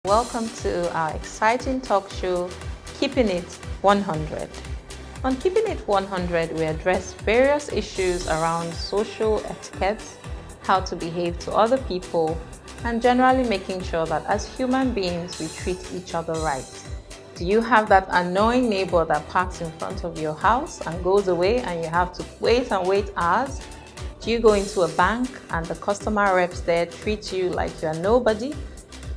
Welcome to our exciting talk show, Keeping It 100. On Keeping It 100, we address various issues around social etiquette, how to behave to other people, and generally making sure that as human beings, we treat each other right. Do you have that annoying neighbor that parks in front of your house and goes away and you have to wait and wait hours? Do you go into a bank and the customer reps there treat you like you're nobody?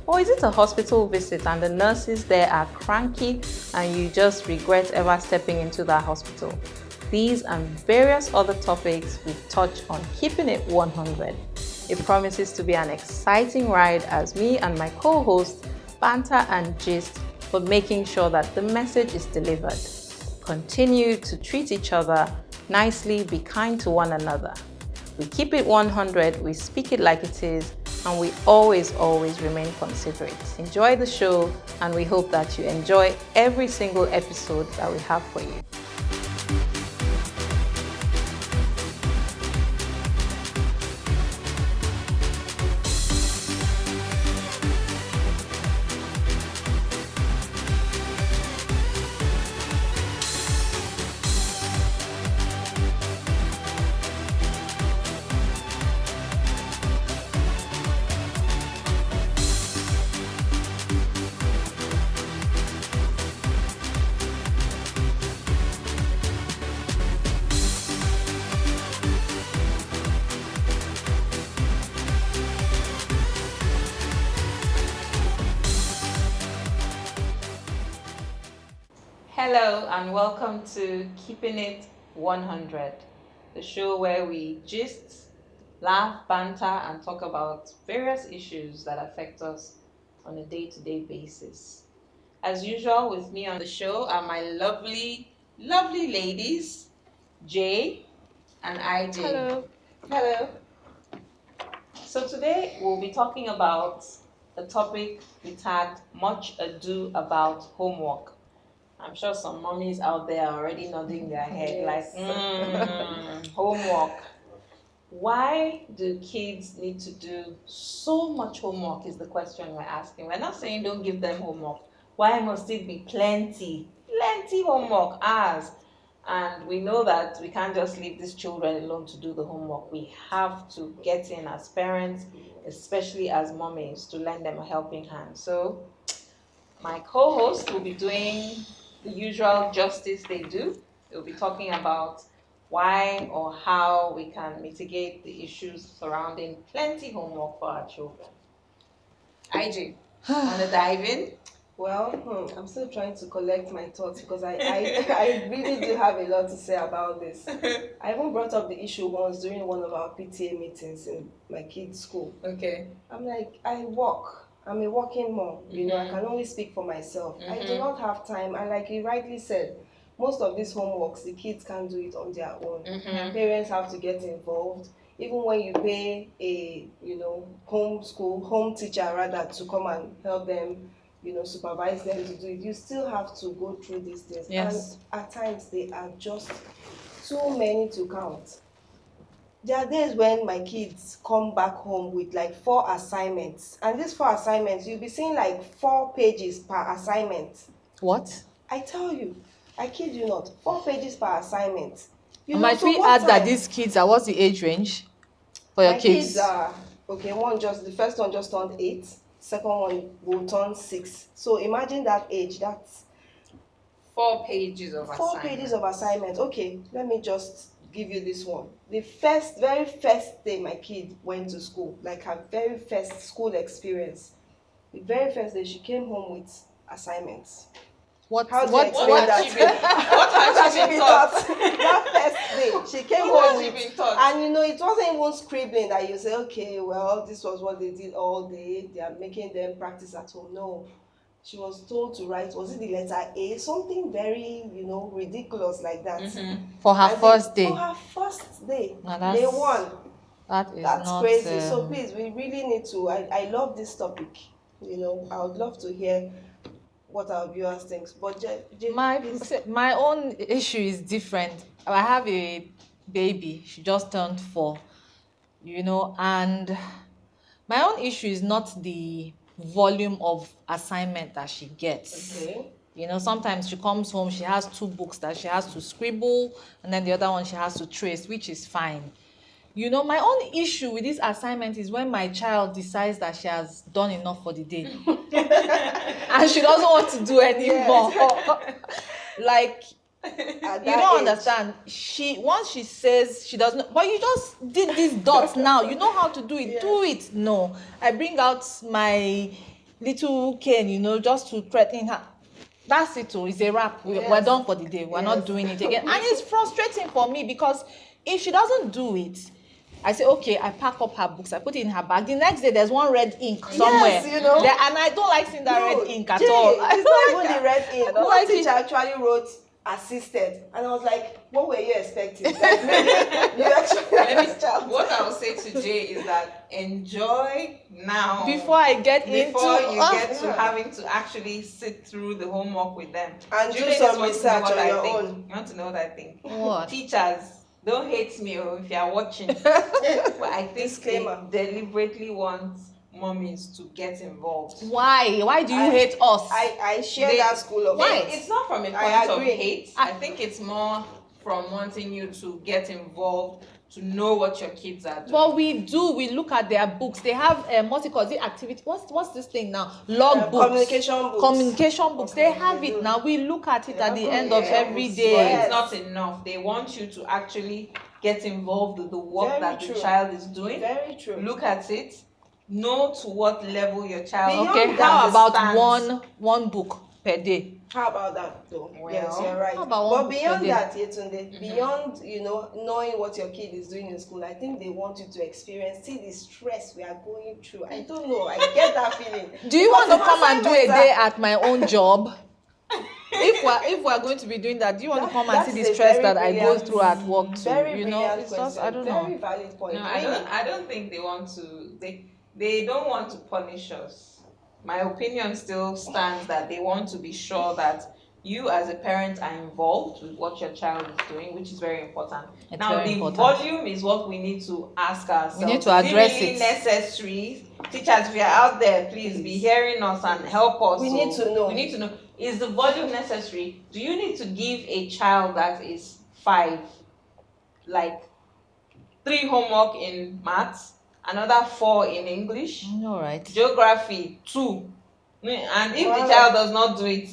Or is it a hospital visit and the nurses there are cranky and you just regret ever stepping into that hospital? These and various other topics we touch on Keeping It 100. It promises to be an exciting ride as me and my co-host banter and gist, but making sure that the message is delivered. Continue to treat each other nicely, be kind to one another. We keep it 100, we speak it like it is, and we always remain considerate. Enjoy the show, and we hope that you enjoy every single episode that we have for you. Hello and welcome to Keeping It 100, the show where we gist, laugh, banter, and talk about various issues that affect us on a day-to-day basis. As usual, with me on the show are my lovely ladies, Jay and IJ. Hello. Hello. So today we'll be talking about a topic we tagged Much Ado About Homework. I'm sure some mommies out there are already nodding their head like, homework. Why do kids need to do so much homework is the question we're asking. We're not saying don't give them homework. Why must it be plenty homework hours? And we know that we can't just leave these children alone to do the homework. We have to get in as parents, especially as mommies, to lend them a helping hand. So my co-host will be doing the usual justice they do. They'll be talking about why or how we can mitigate the issues surrounding plenty homework for our children. IJ, wanna dive in? Well, I'm still trying to collect my thoughts because I really do have a lot to say about this. I even brought up the issue once during one of our PTA meetings in my kids' school. Okay. I'm like, I'm a working mom, I can only speak for myself. I do not have time, and like you rightly said, most of these homeworks, the kids can't do it on their own. Parents have to get involved. Even when you pay a, home teacher rather to come and help them, supervise them to do it, you still have to go through these things. Yes. And at times they are just too many to count. There are days when my kids come back home with like 4 assignments, and these 4 assignments, you'll be seeing like 4 pages per assignment. What? I tell you, I kid you not, 4 pages per assignment. Might we add that these kids are, what's the age range for your my kids? are, okay, the first one just turned 8, second one will turn 6. So imagine that age, that's 4 pages of 4 pages of assignment. Okay, let me just give you this one. The very first day my kid went to school, like her very first school experience, the very first day she came home with assignments. What How do you explain what that? has she been taught? That first day she came What home has she with, been taught? and it wasn't even scribbling that you say, okay, well, this was what they did all day, they are making them practice at home. No, she was told to write, was it the letter A, something very ridiculous like that. for her first day? For her first day. Now Day one. That's That's crazy. So please, we really need to, I love this topic. I would love to hear what our viewers think. But my own issue is different. I have a baby. She just turned 4, and my own issue is not the volume of assignment that she gets. Okay. You know, sometimes she comes home, she has 2 books that she has to scribble, and then the other one she has to trace, which is fine. You know, my own issue with this assignment is when my child decides that she has done enough for the day and she doesn't want to do anymore. Like, you don't understand. Once she says she doesn't, but you just did these dots now. You know how to do it. Yes. Do it. No, I bring out my little cane, you know, just to threaten her. That's it. Oh, it's a wrap. We're done for the day. We're not doing it again. And it's frustrating for me because if she doesn't do it, I say, okay, I pack up her books, I put it in her bag. The next day, there's one red ink somewhere. Yes, you know. And I don't like seeing that red ink at all. It's not even the red ink. don't One like teacher actually wrote assisted, and I was like, what were you expecting? Like, maybe you actually What I will say to Jay is that enjoy now Before I get before into you get to having to actually sit through the homework with them and do Juliet some just wants to know research what on I your think. own. You want to know what I think? What? Teachers, don't hate me if you are watching. But I think Disclaimer. they deliberately want mummies to get involved. Why do you hate us? I share that school of Why? thought. It's not from a I point of agree. hate. I think it's more from wanting you to get involved, to know what your kids are doing. But we look at their books. They have what's it called? The activity. What's this thing now? Log books. Communication books. They have it now. We look at it at the end of every day. But it's not enough. They want you to actually get involved with the work Very that true. the child is doing. Very true. Look at it. Know to what level your child. Okay, how about understands. one book per day? How about that though? Well, Yes, you're right. how about But one beyond per day? that, Yetunde, beyond knowing what your kid is doing in school, I think they want you to experience, see the stress we are going through. I don't know. I get that feeling. Do you want to Because come and do a assignments day are- at my own job? If we're going to be doing that, do you want to come and see That's the a stress very that I go brilliant- through at work too? Very You know, brilliant it's just question. I don't Very know. valid point. No, Really. I don't think they want to. They don't want to punish us. My opinion still stands that they want to be sure that you as a parent are involved with what your child is doing, which is very important. It's now very the important. volume is what we need to ask ourselves. We need to address is it really it. necessary? Teachers, if you are out there, please be hearing us and help us. We need to know. We need to know. Is the volume necessary? Do you need to give a child that is 5 like 3 homework in maths, another 4 in English, All right. geography 2, and if Wow. the child does not do it,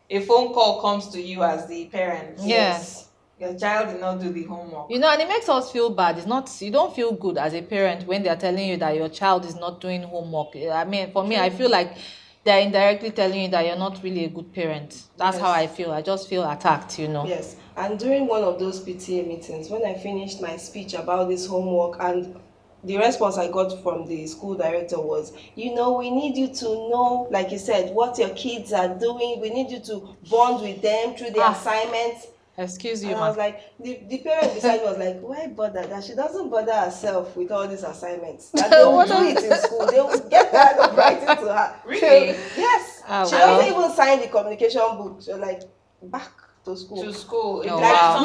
a phone call comes to you as the parent. Yes. Your child did not do the homework. You know, and it makes us feel bad. It's not, you don't feel good as a parent when they're telling you that your child is not doing homework. I mean, for me, I feel like they're indirectly telling you that you're not really a good parent. That's how I feel. I just feel attacked, you know. Yes, and during one of those PTA meetings, when I finished my speech about this homework, and the response I got from the school director was, we need you to know, like you said, what your kids are doing. We need you to bond with them through the assignments. Excuse you, And I was man. like, the parent beside me was like, why bother? That she doesn't bother herself with all these assignments. That they will do it in school. They will get tired of writing to her. Really? Yes. Ah, She well. doesn't even sign the communication book. She's like, back to school. To school. Oh, Like wow.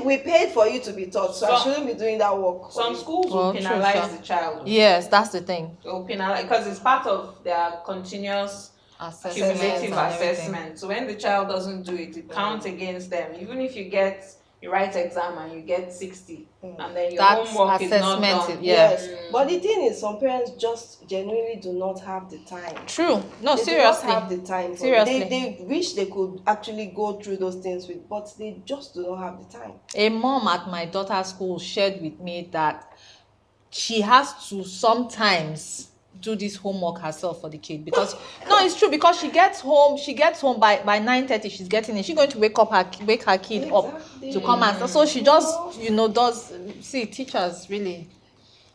We paid for you to be taught, so I Some- shouldn't be doing that work. for Some you. schools Well, will true, penalize sure. the child. Yes, that's the thing. They will penalize because it's part of their continuous Assessment cumulative and everything. assessment. So when the child doesn't do it, it counts against them. Even if you write exam and you get 60, and then your That homework is not assessment, done. yeah. Yes, but the thing is, some parents just genuinely do not have the time. True. No, They seriously. do not have the time. For Seriously. They wish they could actually go through those things with, but they just do not have the time. A mom at my daughter's school shared with me that she has to sometimes do this homework herself for the kid because no, it's true, because she gets home by 9:30. She's getting it. She's going to wake her kid up Exactly. to come and so she just does. See, teachers really.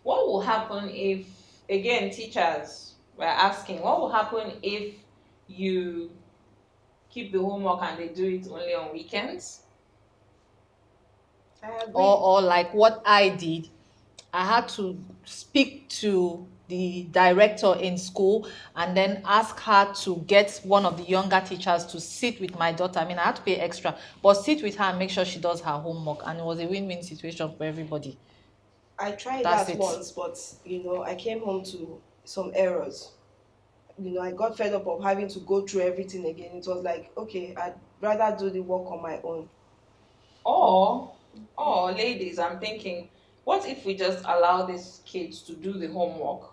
What will happen if, again, teachers were asking, what will happen if you keep the homework and they do it only on weekends? I agree. Or like what I did, I had to speak to the director in school and then ask her to get one of the younger teachers to sit with my daughter. I mean, I had to pay extra, but sit with her and make sure she does her homework. And it was a win-win situation for everybody. I tried That's that it. once, but I came home to some errors. I got fed up of having to go through everything again. It was like, okay, I'd rather do the work on my own. Or ladies, I'm thinking, what if we just allow these kids to do the homework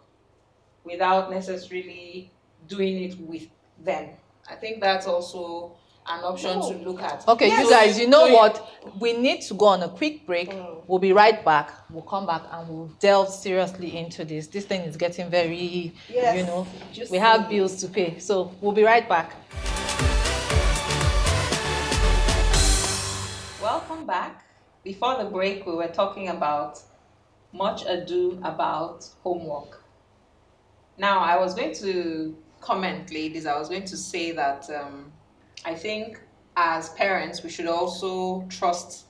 without necessarily doing it with them? I think that's also an option to look at. Okay, Yes. you guys, you know So what? We need to go on a quick break. We'll be right back. We'll come back and we'll delve seriously into this. This thing is getting very, Yes, we have bills to pay. So we'll be right back. Welcome back. Before the break, we were talking about much ado about homework. Now, I was going to comment, ladies, I was going to say that I think as parents, we should also trust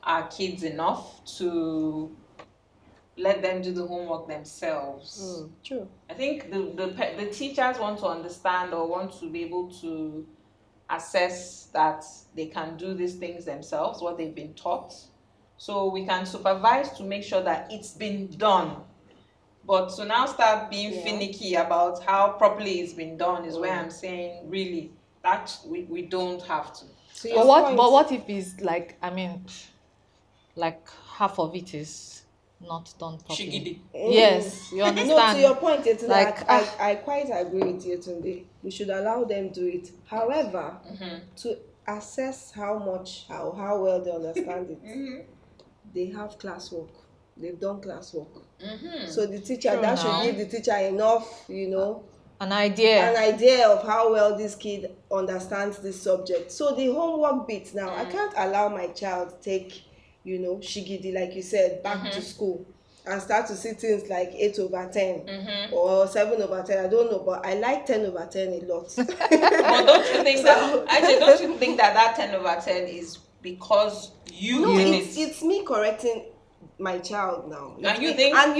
our kids enough to let them do the homework themselves. True. I think the teachers want to understand or want to be able to assess that they can do these things themselves, what they've been taught. So we can supervise to make sure that it's been done. But to now start being finicky about how properly it's been done is where I'm saying, really, that we don't have to. So But what if it's like, like half of it is not done properly? Shigidi. Yes, you understand? No, to your point, it's Like, I quite agree with you, Tunde. We should allow them do it. However, to assess how well they understand it, they have classwork. They've done classwork. So the teacher, True that now. should give the teacher enough, an idea. of how well this kid understands this subject. So the homework bit now, I can't allow my child take, shigidi, like you said, back to school and start to see things like 8/10 or 7/10. I don't know, but I like 10/10 a lot. But don't you think don't you think that 10/10 is because you did it? It's me correcting my child now. And you think? And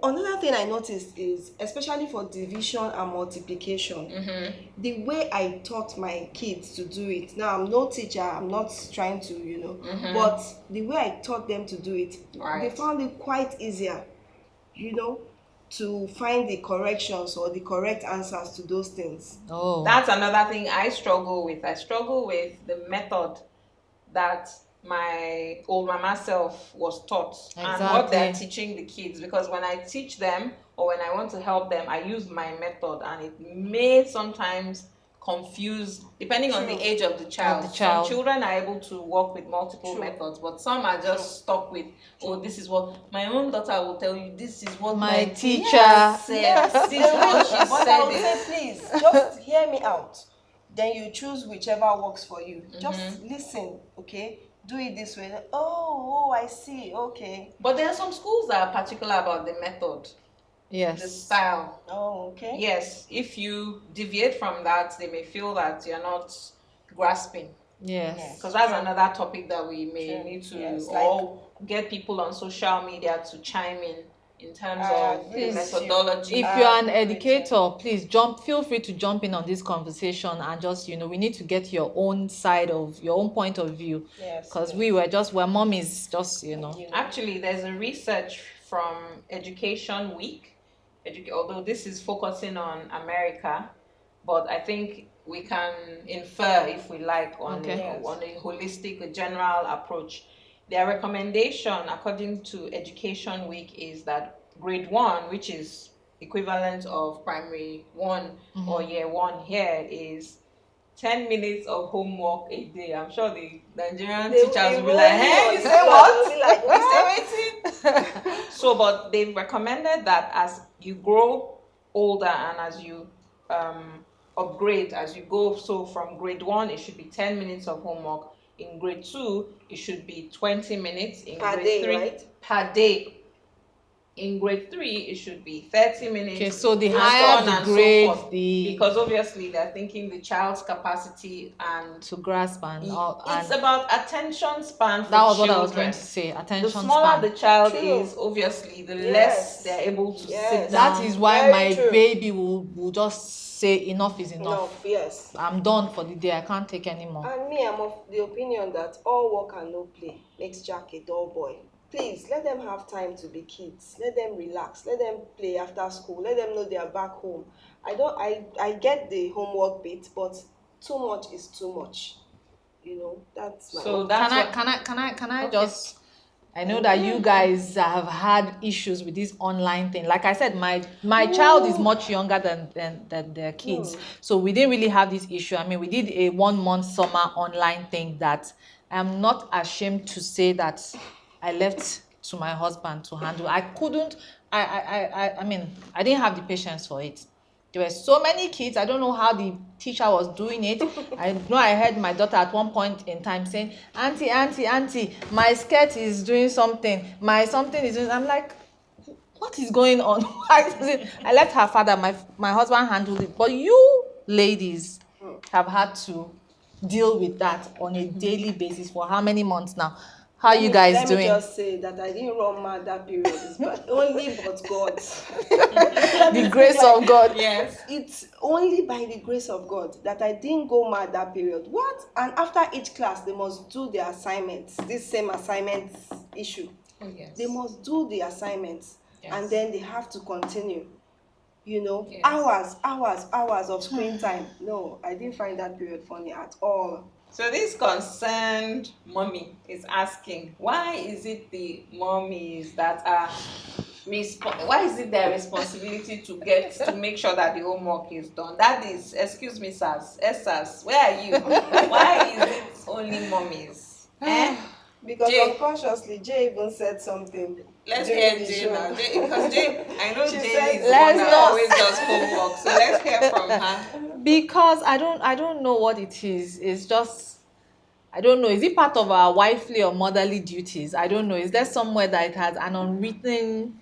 another thing I noticed is, especially for division and multiplication, the way I taught my kids to do it. Now, I'm no teacher, I'm not trying to, but the way I taught them to do it, they found it quite easier, to find the corrections or the correct answers to those things. Oh, That's another thing I struggle with. I struggle with the method that my old mama self was taught and what they're teaching the kids, because when I teach them or when I want to help them, I use my method, and it may sometimes confuse depending on the age of the child. Some children are able to work with multiple methods, but some are just stuck with, this is what my own daughter will tell you, this is what my teacher said. This is what she But I would said. say, please, just hear me out. Then you choose whichever works for you. Just listen, okay? Do it this way. Oh, I see. Okay. But there are some schools that are particular about the method, the style. Oh, okay. Yes, if you deviate from that, they may feel that you're not grasping. yes. Because that's another topic that we may need to all get people on social media to chime in terms of the methodology. If you're an educator, please feel free to jump in on this conversation and just, we need to get your own side of your own point of view. Yes. Because we're mommies, just, Actually, there's a research from Education Week, although this is focusing on America, but I think we can infer, if we like, on a holistic, a general approach. Their recommendation, according to Education Week, is that grade 1, which is equivalent of primary 1 or year 1 here, is 10 minutes of homework a day. I'm sure the Nigerian teachers will be like, hey, you say what? You say waiting? So, but they've recommended that as you grow older and as you upgrade, as you go, so from grade 1, it should be 10 minutes of homework. In grade 2, it should be 20 minutes. In Per grade day, 3, right? per day. In grade 3, it should be 30 minutes. Okay, so the and higher so on the and so grade, forth. Because obviously they're thinking the child's capacity and to grasp and it's about attention span for that was children. what I was going to say. Attention The smaller span. the child True. is, obviously, the Yes. less they're able to Yes. sit down. That is why Very my true. baby will just say enough is enough. Yes. I'm done for the day. I can't take anymore. And me, I'm of the opinion that all work and no play makes Jack a dull boy. please let them have time to be kids. Let them relax. Let them play after school. Let them know they are back home. I get the homework bit, but too much is too much. That's my So own. that's Can I okay. just, I know that you guys have had issues with this online thing. Like I said, my child is much younger than their kids. So we didn't really have this issue. I mean, we did a 1 month summer online thing that I'm not ashamed to say that I left to my husband to handle. I couldn't, I mean, I didn't have the patience for it. There were so many kids. I don't know how the teacher was doing it. I know I heard my daughter at one point in time saying, "Auntie, auntie, auntie, my skirt is doing something. My something is doing." I'm like, what is going on? I let her father, my husband handled it. But you ladies have had to deal with that on a daily basis for how many months now? How are you guys Let me doing? just say that I didn't run mad that period. But only but God. The grace of God. Yes. It's only by the grace of God that I didn't go mad that period. What? And after each class, they must do their assignments. This same assignments issue. Oh, yes. They must do the assignments, Yes. and then they have to continue. Yes. Hours of screen time. No, I didn't find that period funny at all. So this concerned mommy is asking, why is it the mommies that are why is it their responsibility to make sure that the homework is done? That is, excuse me, sirs, sirs, where are you? Why is it only mommies? Because Jay. unconsciously, Jay even said something. Let's during hear the Jay show. now. Jay, because Jay, I know She Jay said, is the one that always does homework. So let's hear from her. Because I don't know what it is. It's just, I don't know. Is it part of our wifely or motherly duties? I don't know. Is there somewhere that it has an unwritten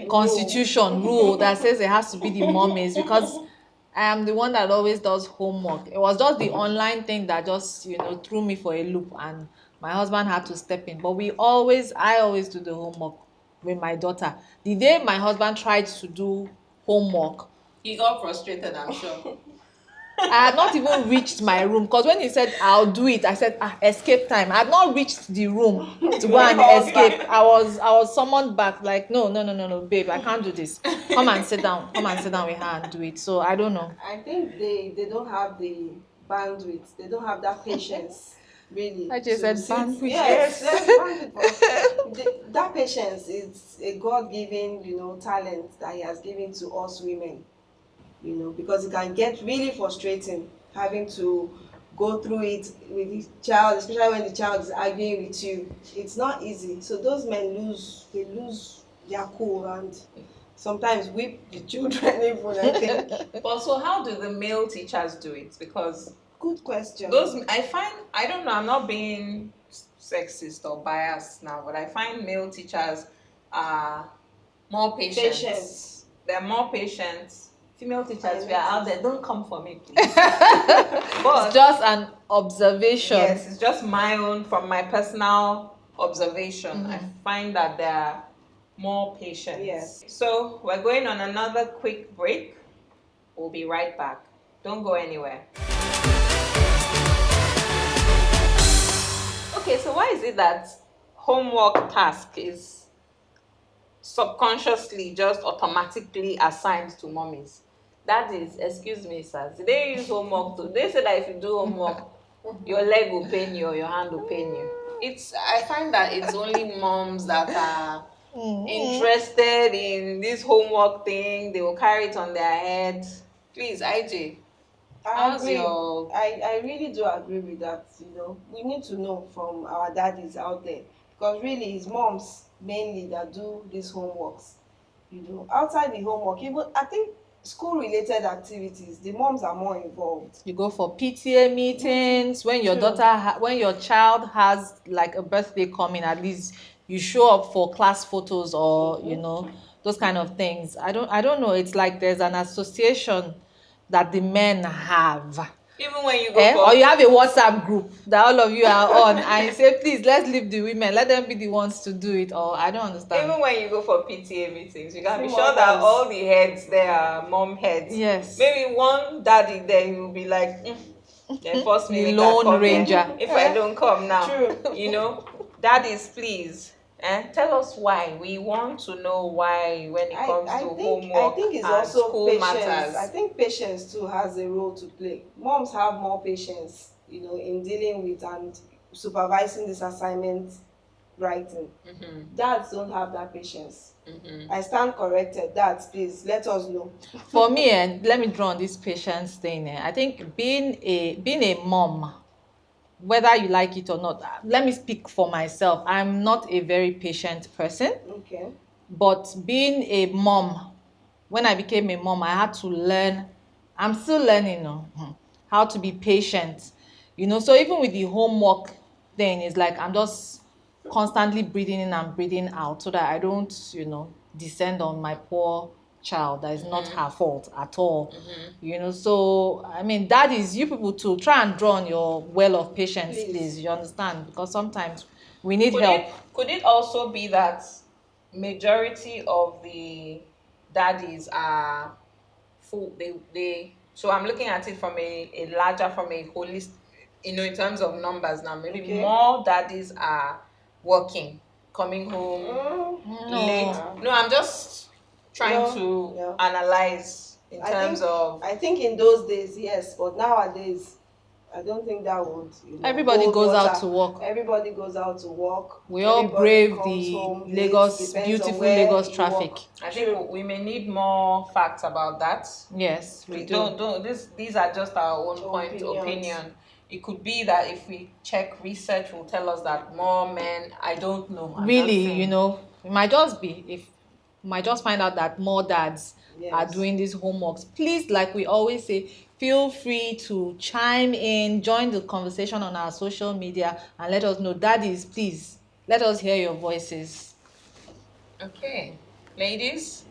constitution rule that says it has to be the mommies? Because I am the one that always does homework. It was just the online thing that just threw me for a loop, and my husband had to step in. But I always do the homework with my daughter. The day my husband tried to do homework, He got frustrated, I'm sure. I had not even reached my room, because when he said I'll do it, I said escape time. I had not reached the room to go and escape. I was summoned back, like no, babe, I can't do this. Come and sit down with her and do it. So I don't know. I think they don't have the bandwidth. They don't have that patience. Really. I just said bandwidth. Yes, bandwidth. That patience is a God-given, talent that He has given to us women. Because it can get really frustrating having to go through it with the child, especially when the child is arguing with you. It's not easy. So those men lose their cool and sometimes whip the children even, I think. But so how do the male teachers do it? Because Good question. I don't know, I'm not being sexist or biased now, but I find male teachers are more patient. Patience. They're more patient. Female teachers, we are out there. Don't come for me, please. But It's just an observation. yes, it's just from my personal observation. I find that they're more patient. Yes. So we're going on another quick break. We'll be right back. Don't go anywhere. Okay, so why is it that homework task is subconsciously just automatically assigned to mommies? That is, excuse me, sir, they use homework to, they say that if you do homework, your leg will pain you or your hand will pain you. I find that it's only moms that are interested in this homework thing. They will carry it on their head. Please, IJ, I agree. I really do agree with that. We need to know from our daddies out there, because really it's moms mainly that do these homeworks. Outside the homework, even I think school-related activities, the moms are more involved. You go for PTA meetings when your when your child has like a birthday coming. At least you show up for class photos or those kind of things. I don't know. It's like there's an association that the men have. Even when you go or you have a WhatsApp group that all of you are on, and you say, please, let's leave the women, let them be the ones to do it. Or I don't understand. Even when you go for PTA meetings, you can be sure that all the heads there are mom heads. Yes. Maybe one daddy there, you will be like, force me the Lone Ranger. if I don't come now. True. Daddies, please And tell us why. We want to know why when it comes to I homework think it's and also school patience. I matters. think patience too has a role to play. Moms have more patience, you know, in dealing with and supervising this assignment writing. Dads don't have that patience. I stand corrected. Dads, please let us know. For me, and let me draw on this patience thing. I think being a mom, whether you like it or not, let me speak for myself. I'm not a very patient person, Okay. but being a mom, when I became a mom, I had to learn. I'm still learning how to be patient. So even with the homework thing, it's like I'm just constantly breathing in and breathing out so that I don't, descend on my poor child. That is not her fault at all. So I mean, that is you people to try and draw on your well of patience, Please. please. You understand? Because sometimes we need Could help. it also be that majority of the daddies are full they so I'm looking at it from a larger from a holistic, in terms of numbers now, maybe Okay. more daddies are working, coming home late. No. No, I'm just trying No. to Yeah. analyze in I terms think of I think in those days, yes, but nowadays I don't think that would, Everybody hold goes out water. to work. Everybody goes out to work. We all Everybody brave comes the home late. Lagos, Depends on beautiful where Lagos you work. traffic. I think True. we may need more facts about that. Yes, we Please do. don't these are just our own point Opinions. opinion. It could be that if we check research will tell us that more men, I don't know. I'm Really, just saying. it might just be if you might just find out that more dads are Yes. doing these homeworks. Please, like we always say, feel free to chime in, join the conversation on our social media, and let us know. Daddies, please let us hear your voices. Okay. Ladies,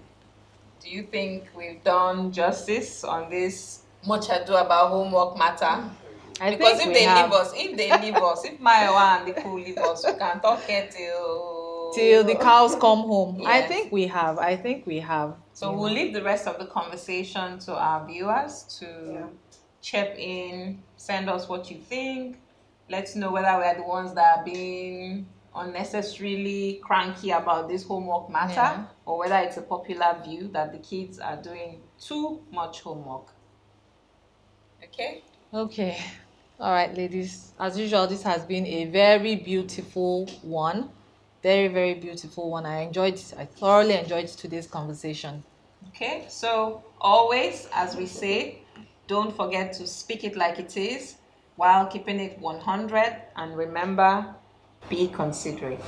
do you think we've done justice on this much ado about homework matter? I Because think we have. if my and the crew leave us, we can talk here Till till the cows come home. I yes. think we have. I think we have. So we'll leave the rest of the conversation to our viewers Yeah. to chip in, send us what you think. Let's know whether we're the ones that are being unnecessarily cranky about this homework matter, Yeah. or whether it's a popular view that the kids are doing too much homework. Okay? Okay. All right, ladies. As usual, this has been a very beautiful one. Very, very beautiful one. I thoroughly enjoyed today's conversation. Okay, so always, as we say, don't forget to speak it like it is while keeping it 100, and remember, be considerate.